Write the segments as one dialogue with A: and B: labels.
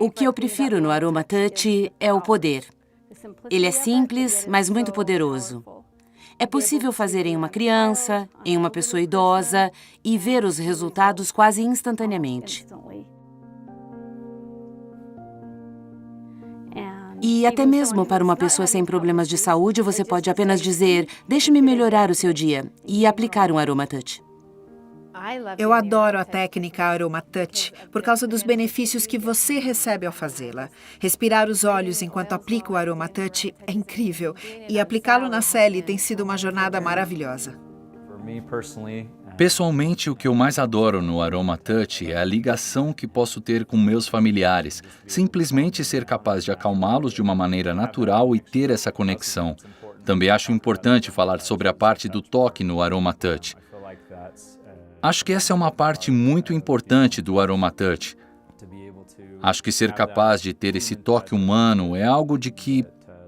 A: O que eu prefiro no Aroma Touch é o poder. Ele é simples, mas muito poderoso. É possível fazer em uma criança, em uma pessoa idosa e ver os resultados quase instantaneamente. E até mesmo para uma pessoa sem problemas de saúde, você pode apenas dizer, deixe-me melhorar o seu dia, e aplicar um Aroma Touch.
B: Eu adoro a técnica Aroma Touch por causa dos benefícios que você recebe ao fazê-la. Respirar os olhos enquanto aplica o Aroma Touch é incrível e aplicá-lo na Sally tem sido uma jornada maravilhosa.
C: Pessoalmente, o que eu mais adoro no Aroma Touch é a ligação que posso ter com meus familiares. Simplesmente ser capaz de acalmá-los de uma maneira natural e ter essa conexão. Também acho importante falar sobre a parte do toque no Aroma Touch. Acho que essa é uma parte muito importante do Aroma Touch. Acho que ser capaz de ter esse toque humano é algo de que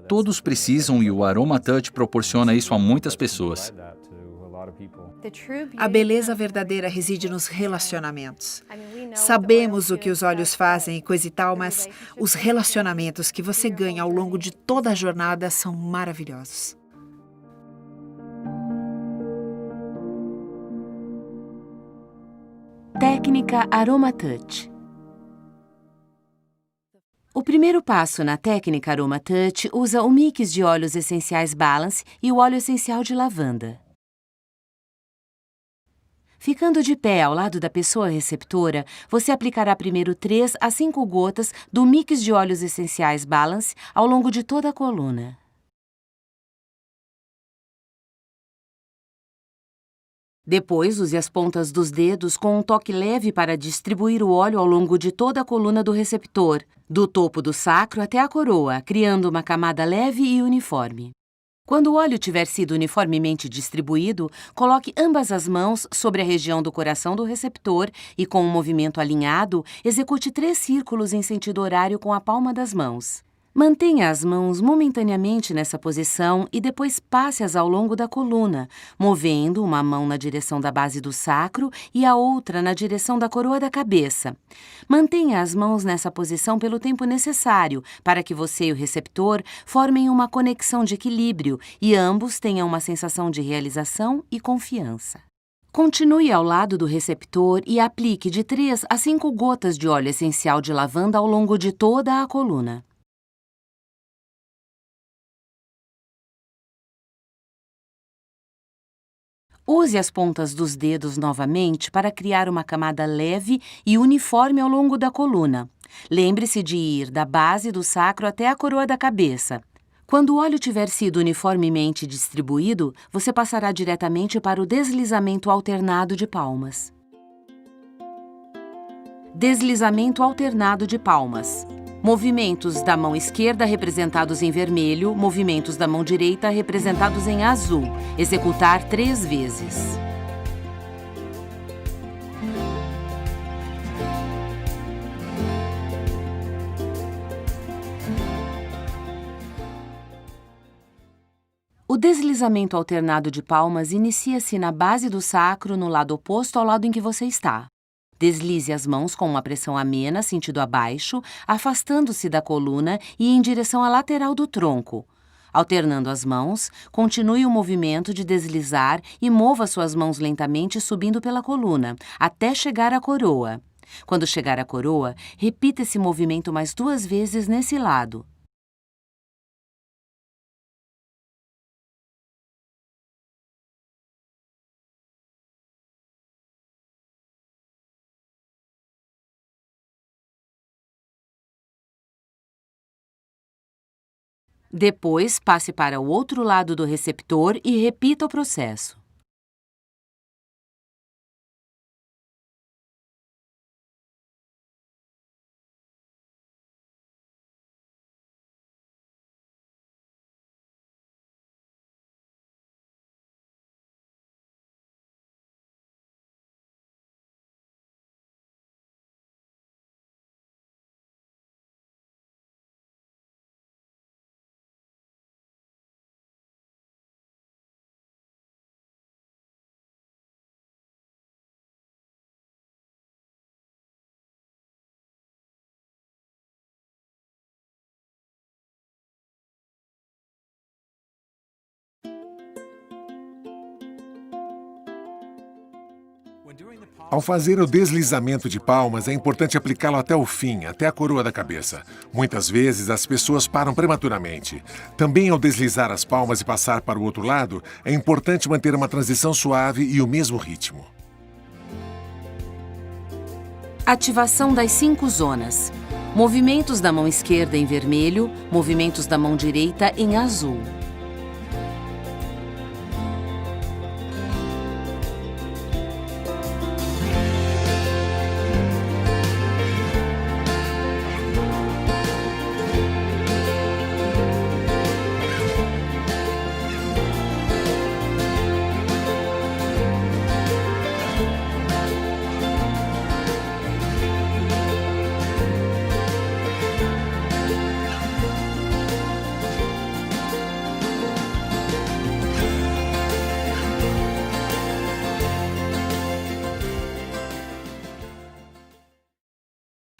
C: todos precisam e o Aroma Touch proporciona isso a muitas pessoas.
B: A beleza verdadeira reside nos relacionamentos. Sabemos o que os olhos fazem e coisa e tal, mas os relacionamentos que você ganha ao longo de toda a jornada são maravilhosos.
A: Técnica Aroma Touch. O primeiro passo na técnica Aroma Touch usa o mix de óleos essenciais Balance e o óleo essencial de lavanda. Ficando de pé ao lado da pessoa receptora, você aplicará primeiro 3 a 5 gotas do mix de óleos essenciais Balance ao longo de toda a coluna. Depois, use as pontas dos dedos com um toque leve para distribuir o óleo ao longo de toda a coluna do receptor, do topo do sacro até a coroa, criando uma camada leve e uniforme. Quando o óleo tiver sido uniformemente distribuído, coloque ambas as mãos sobre a região do coração do receptor e, com um movimento alinhado, execute 3 círculos em sentido horário com a palma das mãos. Mantenha as mãos momentaneamente nessa posição e depois passe-as ao longo da coluna, movendo uma mão na direção da base do sacro e a outra na direção da coroa da cabeça. Mantenha as mãos nessa posição pelo tempo necessário para que você e o receptor formem uma conexão de equilíbrio e ambos tenham uma sensação de realização e confiança. Continue ao lado do receptor e aplique de 3 a 5 gotas de óleo essencial de lavanda ao longo de toda a coluna. Use as pontas dos dedos novamente para criar uma camada leve e uniforme ao longo da coluna. Lembre-se de ir da base do sacro até a coroa da cabeça. Quando o óleo tiver sido uniformemente distribuído, você passará diretamente para o deslizamento alternado de palmas. Deslizamento alternado de palmas. Movimentos da mão esquerda representados em vermelho, movimentos da mão direita representados em azul. Executar 3 vezes. O deslizamento alternado de palmas inicia-se na base do sacro, no lado oposto ao lado em que você está. Deslize as mãos com uma pressão amena, sentido abaixo, afastando-se da coluna e em direção à lateral do tronco. Alternando as mãos, continue o movimento de deslizar e mova suas mãos lentamente subindo pela coluna, até chegar à coroa. Quando chegar à coroa, repita esse movimento mais 2 vezes nesse lado. Depois, passe para o outro lado do receptor e repita o processo.
D: Ao fazer o deslizamento de palmas, é importante aplicá-lo até o fim, até a coroa da cabeça. Muitas vezes, as pessoas param prematuramente. Também, ao deslizar as palmas e passar para o outro lado, é importante manter uma transição suave e o mesmo ritmo.
A: Ativação das 5 zonas. Movimentos da mão esquerda em vermelho, movimentos da mão direita em azul.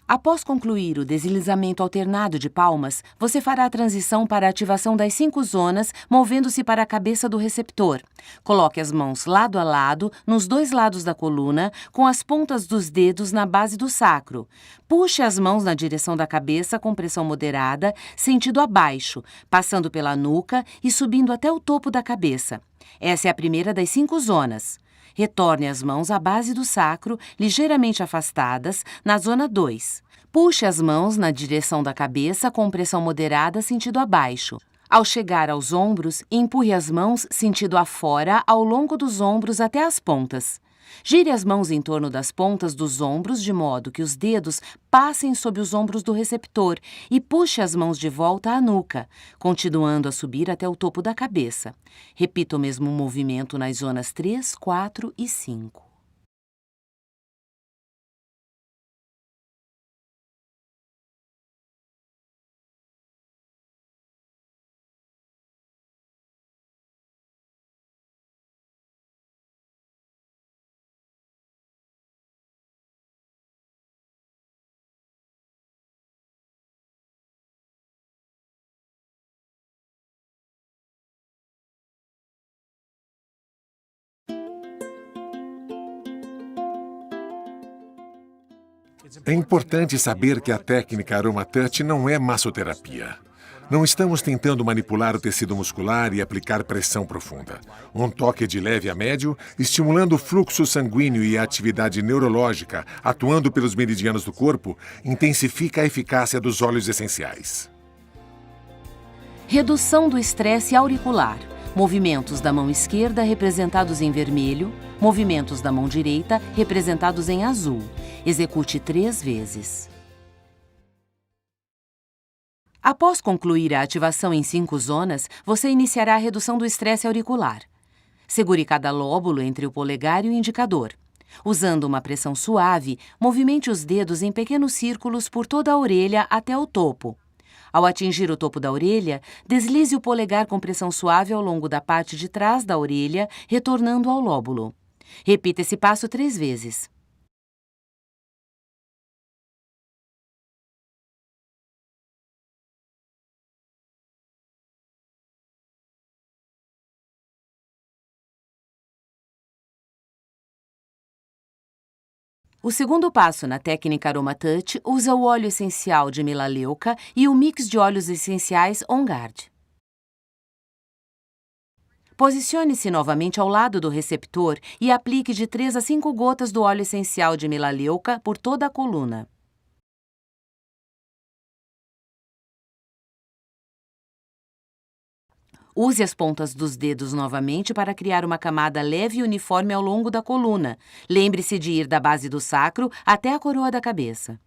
A: Após concluir o deslizamento alternado de palmas, você fará a transição para a ativação das 5 zonas, movendo-se para a cabeça do receptor. Coloque as mãos lado a lado, nos 2 lados da coluna, com as pontas dos dedos na base do sacro. Puxe as mãos na direção da cabeça com pressão moderada, sentido abaixo, passando pela nuca e subindo até o topo da cabeça. Essa é a primeira das 5 zonas. Retorne as mãos à base do sacro, ligeiramente afastadas, na zona 2. Puxe as mãos na direção da cabeça com pressão moderada, sentido abaixo. Ao chegar aos ombros, empurre as mãos sentido afora ao longo dos ombros até as pontas. Gire as mãos em torno das pontas dos ombros de modo que os dedos passem sob os ombros do receptor e puxe as mãos de volta à nuca, continuando a subir até o topo da cabeça. Repita o mesmo movimento nas zonas 3, 4 e 5.
D: É importante saber que a técnica AromaTouch não é massoterapia. Não estamos tentando manipular o tecido muscular e aplicar pressão profunda. Um toque de leve a médio, estimulando o fluxo sanguíneo e a atividade neurológica, atuando pelos meridianos do corpo, intensifica a eficácia dos óleos essenciais.
A: Redução do estresse auricular. Movimentos da mão esquerda representados em vermelho, movimentos da mão direita representados em azul. Execute 3 vezes. Após concluir a ativação em 5 zonas, você iniciará a redução do estresse auricular. Segure cada lóbulo entre o polegar e o indicador. Usando uma pressão suave, movimente os dedos em pequenos círculos por toda a orelha até o topo. Ao atingir o topo da orelha, deslize o polegar com pressão suave ao longo da parte de trás da orelha, retornando ao lóbulo. Repita esse passo 3 vezes. O segundo passo na técnica AromaTouch usa o óleo essencial de melaleuca e o mix de óleos essenciais On Guard. Posicione-se novamente ao lado do receptor e aplique de 3 a 5 gotas do óleo essencial de melaleuca por toda a coluna. Use as pontas dos dedos novamente para criar uma camada leve e uniforme ao longo da coluna. Lembre-se de ir da base do sacro até a coroa da cabeça.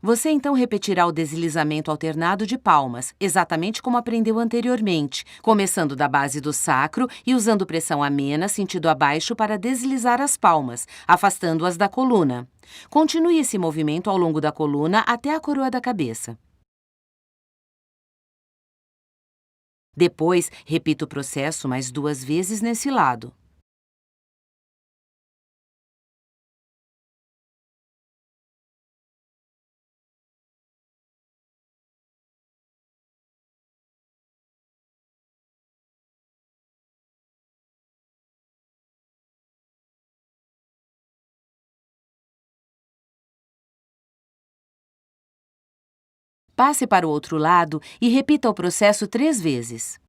A: Você então repetirá o deslizamento alternado de palmas, exatamente como aprendeu anteriormente, começando da base do sacro e usando pressão amena sentido abaixo para deslizar as palmas, afastando-as da coluna. Continue esse movimento ao longo da coluna até a coroa da cabeça. Depois, repita o processo mais 2 vezes nesse lado. Passe para o outro lado e repita o processo 3 vezes.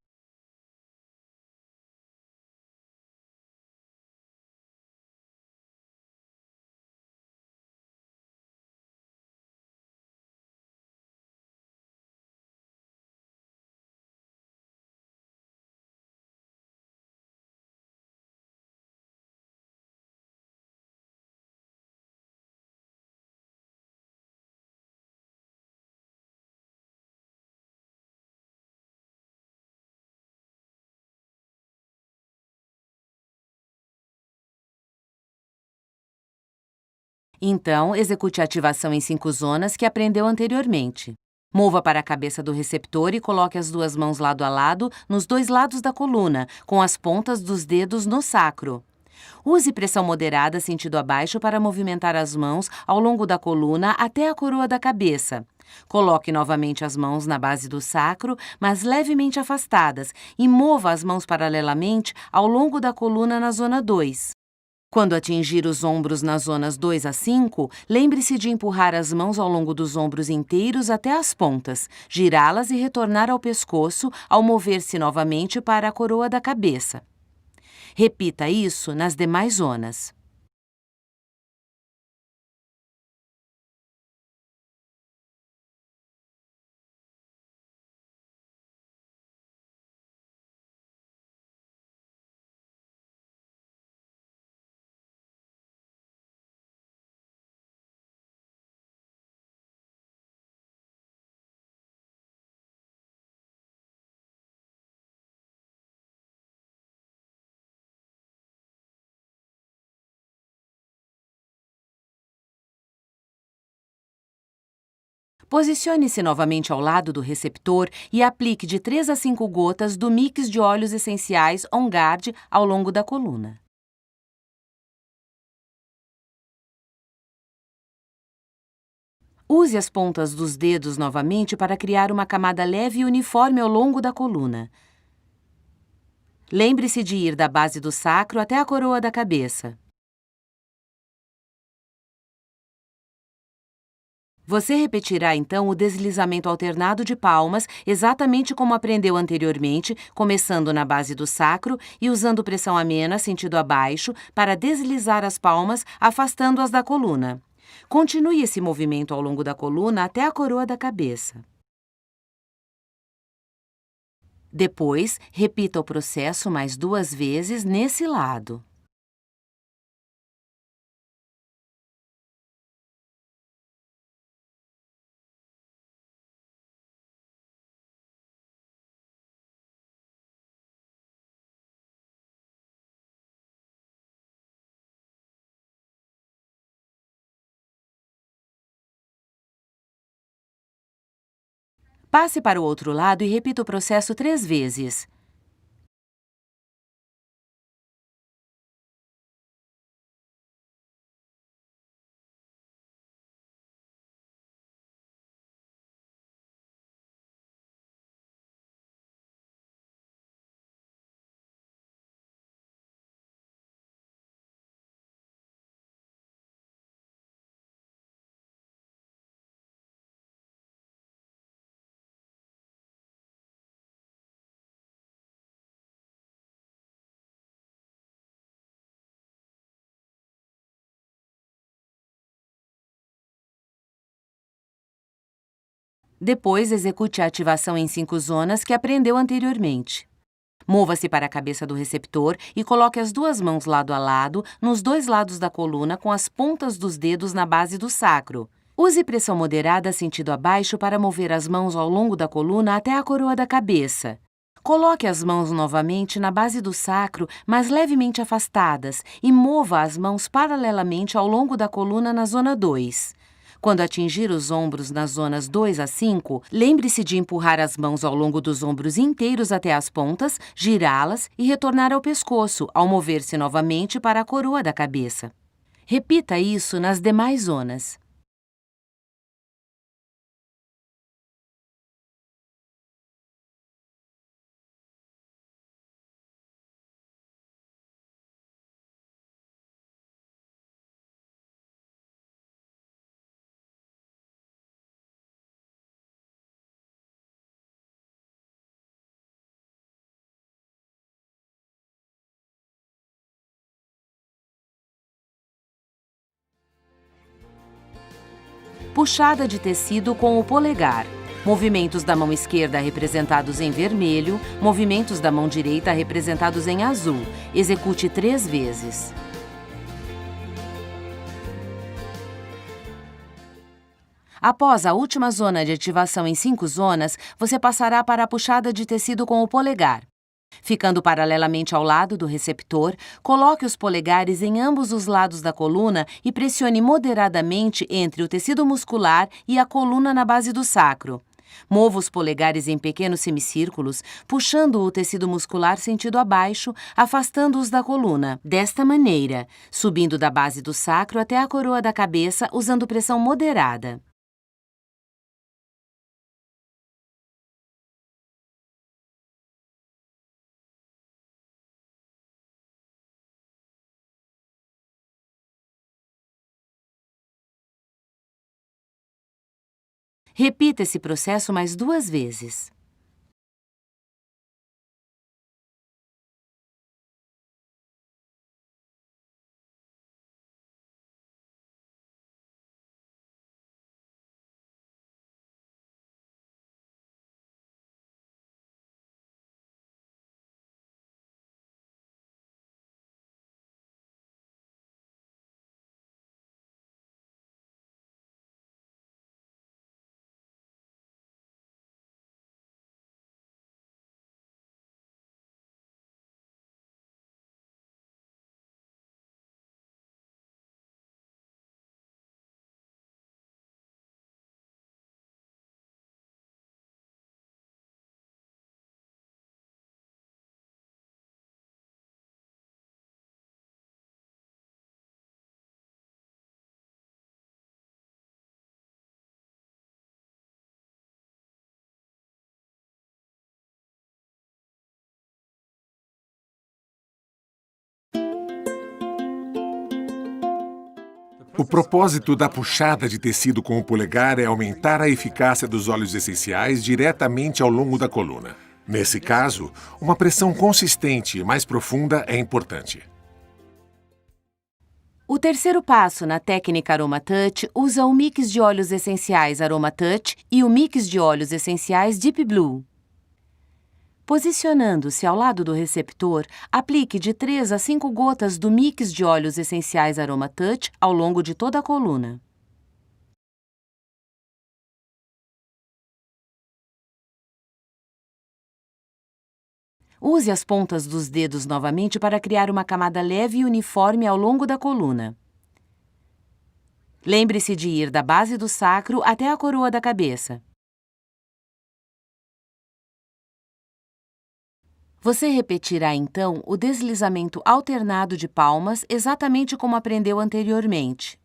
A: Então, execute a ativação em 5 zonas que aprendeu anteriormente. Mova para a cabeça do receptor e coloque as 2 mãos lado a lado nos 2 lados da coluna, com as pontas dos dedos no sacro. Use pressão moderada sentido abaixo para movimentar as mãos ao longo da coluna até a coroa da cabeça. Coloque novamente as mãos na base do sacro, mas levemente afastadas, e mova as mãos paralelamente ao longo da coluna na zona 2. Quando atingir os ombros nas zonas 2 a 5, lembre-se de empurrar as mãos ao longo dos ombros inteiros até as pontas, girá-las e retornar ao pescoço ao mover-se novamente para a coroa da cabeça. Repita isso nas demais zonas. Posicione-se novamente ao lado do receptor e aplique de 3 a 5 gotas do mix de óleos essenciais On Guard ao longo da coluna. Use as pontas dos dedos novamente para criar uma camada leve e uniforme ao longo da coluna. Lembre-se de ir da base do sacro até a coroa da cabeça. Você repetirá então o deslizamento alternado de palmas, exatamente como aprendeu anteriormente, começando na base do sacro e usando pressão amena sentido abaixo para deslizar as palmas, afastando-as da coluna. Continue esse movimento ao longo da coluna até a coroa da cabeça. Depois, repita o processo mais 2 vezes nesse lado. Passe para o outro lado e repita o processo 3 vezes. Depois, execute a ativação em 5 zonas que aprendeu anteriormente. Mova-se para a cabeça do receptor e coloque as 2 mãos lado a lado nos 2 lados da coluna com as pontas dos dedos na base do sacro. Use pressão moderada sentido abaixo para mover as mãos ao longo da coluna até a coroa da cabeça. Coloque as mãos novamente na base do sacro, mas levemente afastadas, e mova as mãos paralelamente ao longo da coluna na zona 2. Quando atingir os ombros nas zonas 2 a 5, lembre-se de empurrar as mãos ao longo dos ombros inteiros até as pontas, girá-las e retornar ao pescoço, ao mover-se novamente para a coroa da cabeça. Repita isso nas demais zonas. puxada de tecido com o polegar. Movimentos da mão esquerda representados em vermelho, movimentos da mão direita representados em azul. Execute 3 vezes. Após a última zona de ativação em 5 zonas, você passará para a puxada de tecido com o polegar. Ficando paralelamente ao lado do receptor, coloque os polegares em ambos os lados da coluna e pressione moderadamente entre o tecido muscular e a coluna na base do sacro. Mova os polegares em pequenos semicírculos, puxando o tecido muscular sentido abaixo, afastando-os da coluna. Desta maneira, subindo da base do sacro até a coroa da cabeça, usando pressão moderada. Repita esse processo mais 2 vezes.
D: O propósito da puxada de tecido com o polegar é aumentar a eficácia dos óleos essenciais diretamente ao longo da coluna. Nesse caso, uma pressão consistente e mais profunda é importante.
A: O terceiro passo na técnica Aroma Touch usa o mix de óleos essenciais Aroma Touch e o mix de óleos essenciais Deep Blue. Posicionando-se ao lado do receptor, aplique de 3 a 5 gotas do mix de óleos essenciais Aroma Touch ao longo de toda a coluna. Use as pontas dos dedos novamente para criar uma camada leve e uniforme ao longo da coluna. Lembre-se de ir da base do sacro até a coroa da cabeça. Você repetirá, então, o deslizamento alternado de palmas exatamente como aprendeu anteriormente.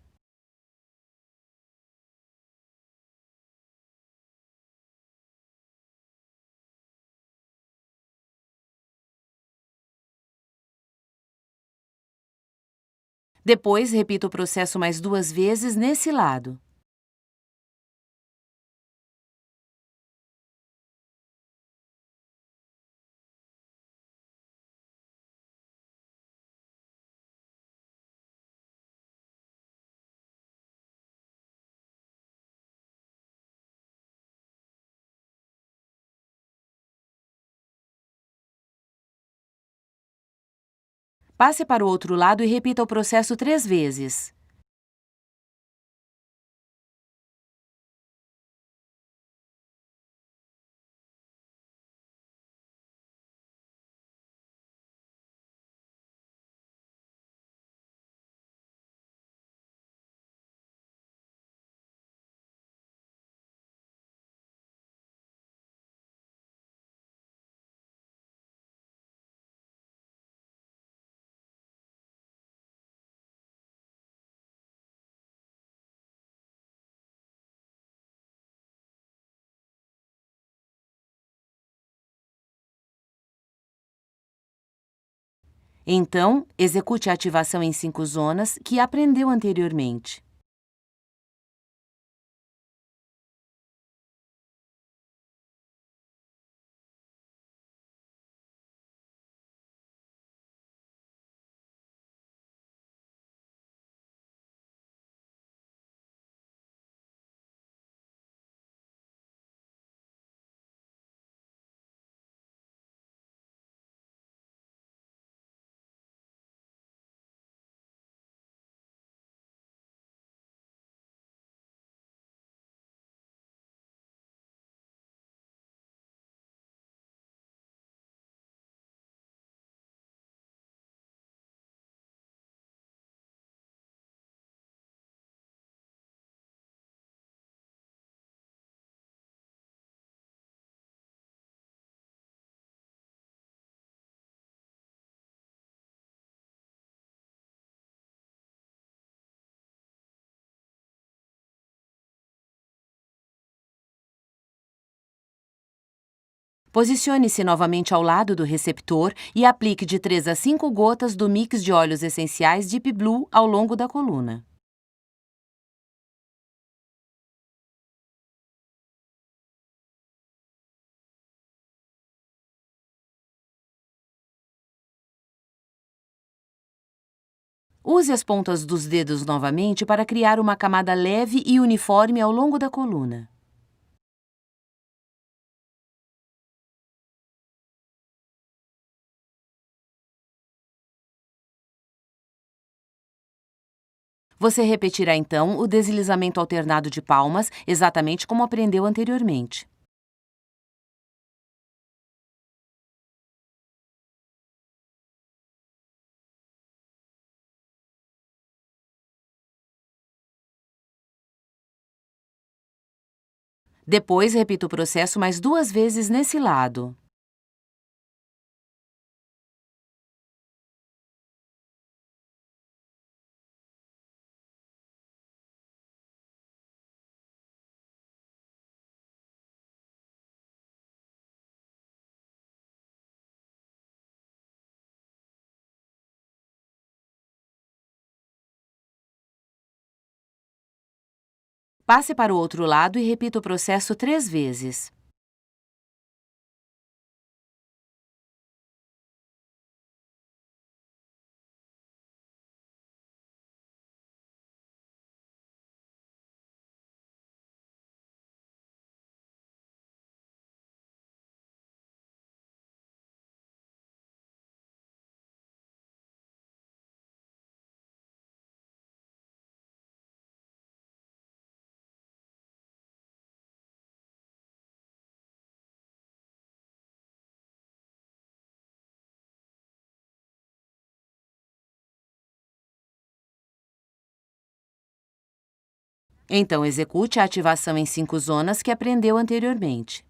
A: Depois, repita o processo mais 2 vezes nesse lado. Passe para o outro lado e repita o processo 3 vezes. Então, execute a ativação em 5 zonas que aprendeu anteriormente. Posicione-se novamente ao lado do receptor e aplique de 3 a 5 gotas do mix de óleos essenciais Deep Blue ao longo da coluna. Use as pontas dos dedos novamente para criar uma camada leve e uniforme ao longo da coluna. Você repetirá então o deslizamento alternado de palmas, exatamente como aprendeu anteriormente. Depois, repita o processo mais 2 vezes nesse lado. Passe para o outro lado e repita o processo 3 vezes. Então, execute a ativação em 5 zonas que aprendeu anteriormente.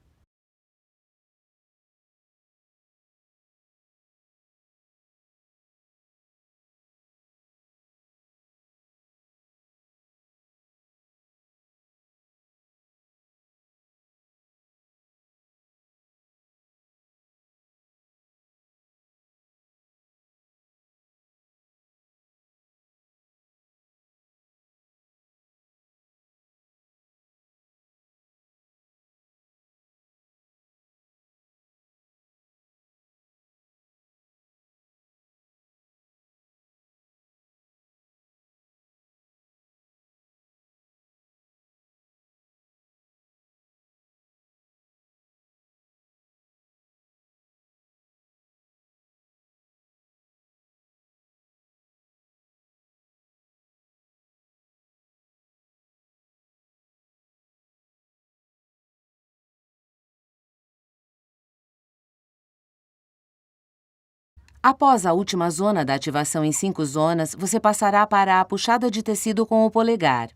A: Após a última zona da ativação em 5 zonas, você passará para a puxada de tecido com o polegar.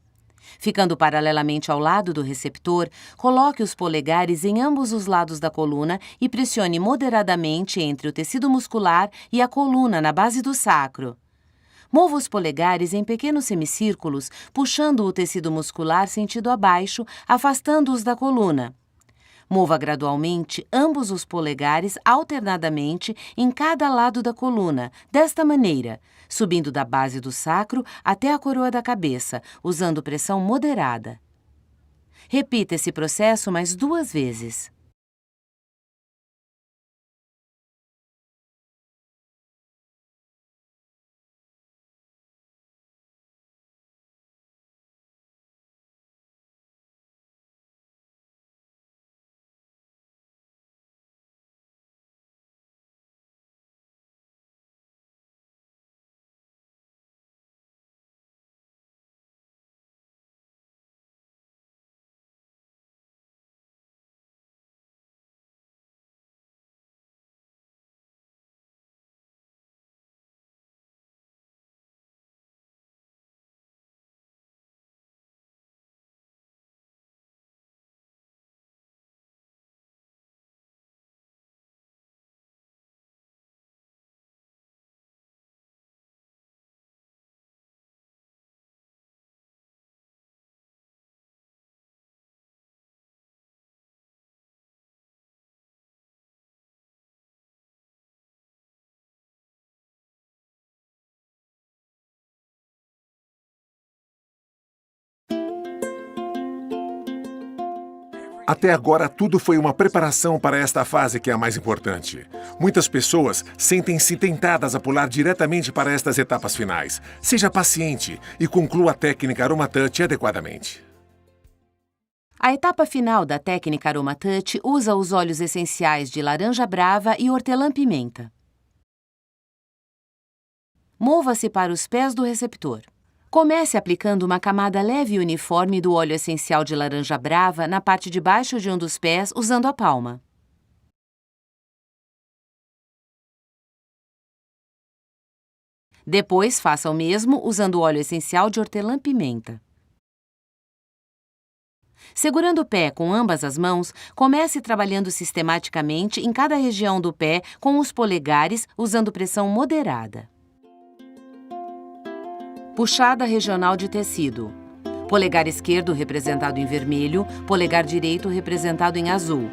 A: Ficando paralelamente ao lado do receptor, coloque os polegares em ambos os lados da coluna e pressione moderadamente entre o tecido muscular e a coluna na base do sacro. Mova os polegares em pequenos semicírculos, puxando o tecido muscular sentido abaixo, afastando-os da coluna. Mova gradualmente ambos os polegares alternadamente em cada lado da coluna, desta maneira, subindo da base do sacro até a coroa da cabeça, usando pressão moderada. Repita esse processo mais 2 vezes.
D: Até agora, tudo foi uma preparação para esta fase que é a mais importante. Muitas pessoas sentem-se tentadas a pular diretamente para estas etapas finais. Seja paciente e conclua a técnica AromaTouch adequadamente.
A: A etapa final da técnica AromaTouch usa os óleos essenciais de laranja brava e hortelã-pimenta. Mova-se para os pés do receptor. Comece aplicando uma camada leve e uniforme do óleo essencial de laranja brava na parte de baixo de um dos pés usando a palma. Depois, faça o mesmo usando o óleo essencial de hortelã-pimenta. Segurando o pé com ambas as mãos, comece trabalhando sistematicamente em cada região do pé com os polegares usando pressão moderada. Puxada regional de tecido. Polegar esquerdo representado em vermelho, polegar direito representado em azul.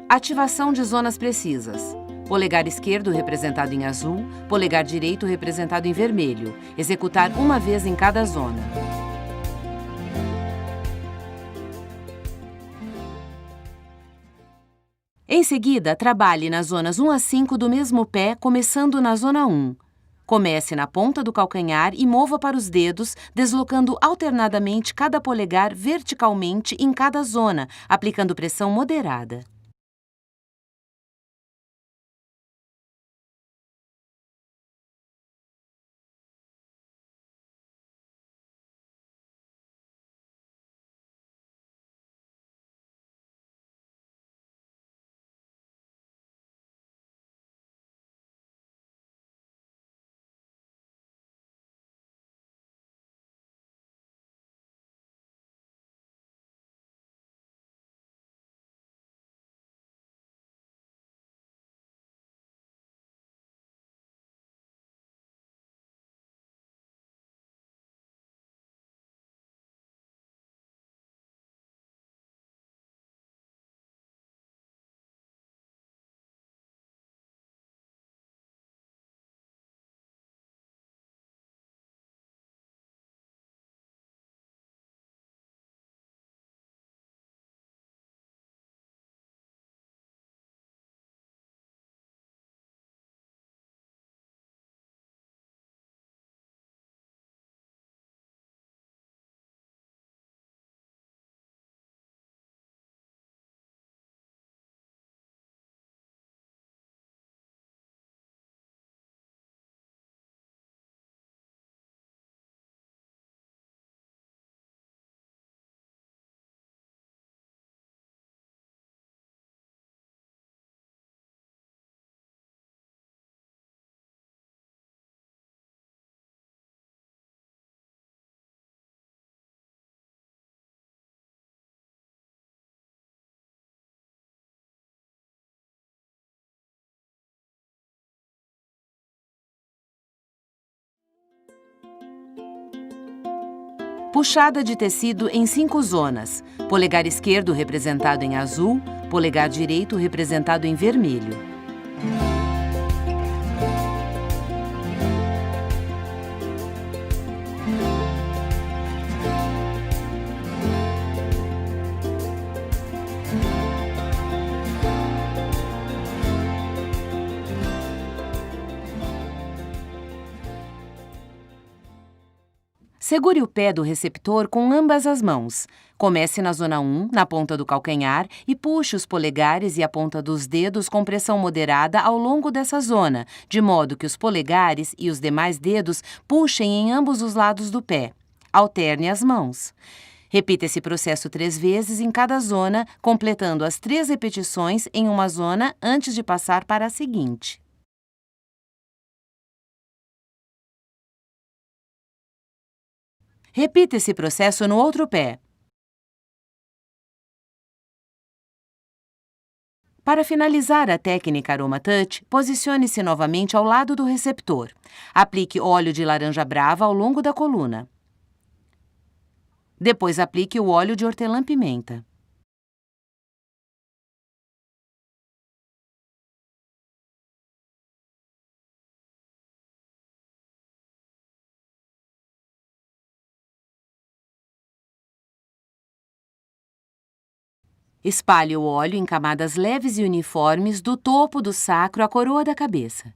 A: Ativação de zonas precisas. Polegar esquerdo representado em azul, polegar direito representado em vermelho. Executar uma vez em cada zona. Em seguida, trabalhe nas zonas 1 a 5 do mesmo pé, começando na zona 1. Comece na ponta do calcanhar e mova para os dedos, deslocando alternadamente cada polegar verticalmente em cada zona, aplicando pressão moderada. Puxada de tecido em 5 zonas. Polegar esquerdo representado em azul, polegar direito representado em vermelho. Segure o pé do receptor com ambas as mãos. Comece na zona 1, na ponta do calcanhar, e puxe os polegares e a ponta dos dedos com pressão moderada ao longo dessa zona, de modo que os polegares e os demais dedos puxem em ambos os lados do pé. Alterne as mãos. Repita esse processo 3 vezes em cada zona, completando as 3 repetições em uma zona antes de passar para a seguinte. Repita esse processo no outro pé. Para finalizar a técnica Aroma Touch, posicione-se novamente ao lado do receptor. Aplique óleo de laranja brava ao longo da coluna. Depois aplique o óleo de hortelã-pimenta. Espalhe o óleo em camadas leves e uniformes do topo do sacro à coroa da cabeça.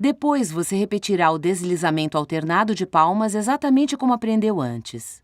A: Depois, você repetirá o deslizamento alternado de palmas exatamente como aprendeu antes.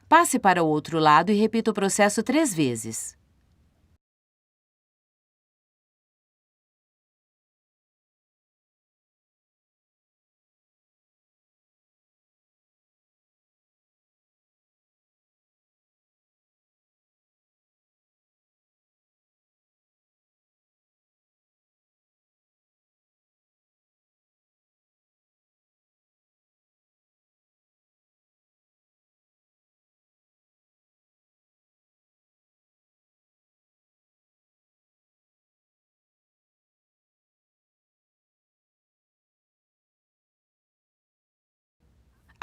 A: Passe para o outro lado e repita o processo 3 vezes.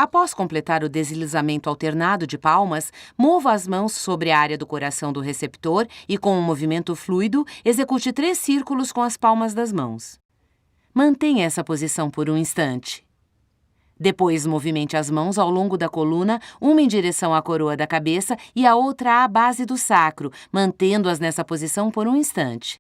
A: Após completar o deslizamento alternado de palmas, mova as mãos sobre a área do coração do receptor e, com um movimento fluido, execute 3 círculos com as palmas das mãos. Mantenha essa posição por um instante. Depois, movimente as mãos ao longo da coluna, uma em direção à coroa da cabeça e a outra à base do sacro, mantendo-as nessa posição por um instante.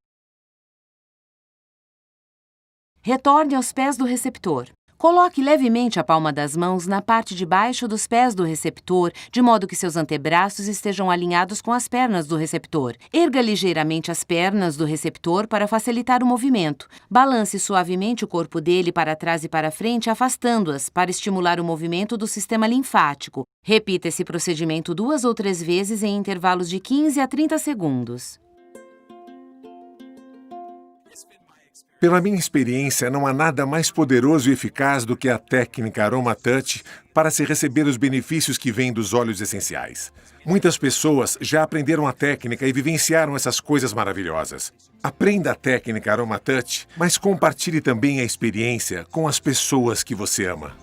A: Retorne aos pés do receptor. Coloque levemente a palma das mãos na parte de baixo dos pés do receptor, de modo que seus antebraços estejam alinhados com as pernas do receptor. Erga ligeiramente as pernas do receptor para facilitar o movimento. Balance suavemente o corpo dele para trás e para frente, afastando-as, para estimular o movimento do sistema linfático. Repita esse procedimento 2 ou 3 vezes em intervalos de 15 a 30 segundos.
D: Pela minha experiência, não há nada mais poderoso e eficaz do que a técnica Aroma Touch para se receber os benefícios que vêm dos óleos essenciais. Muitas pessoas já aprenderam a técnica e vivenciaram essas coisas maravilhosas. Aprenda a técnica Aroma Touch, mas compartilhe também a experiência com as pessoas que você ama.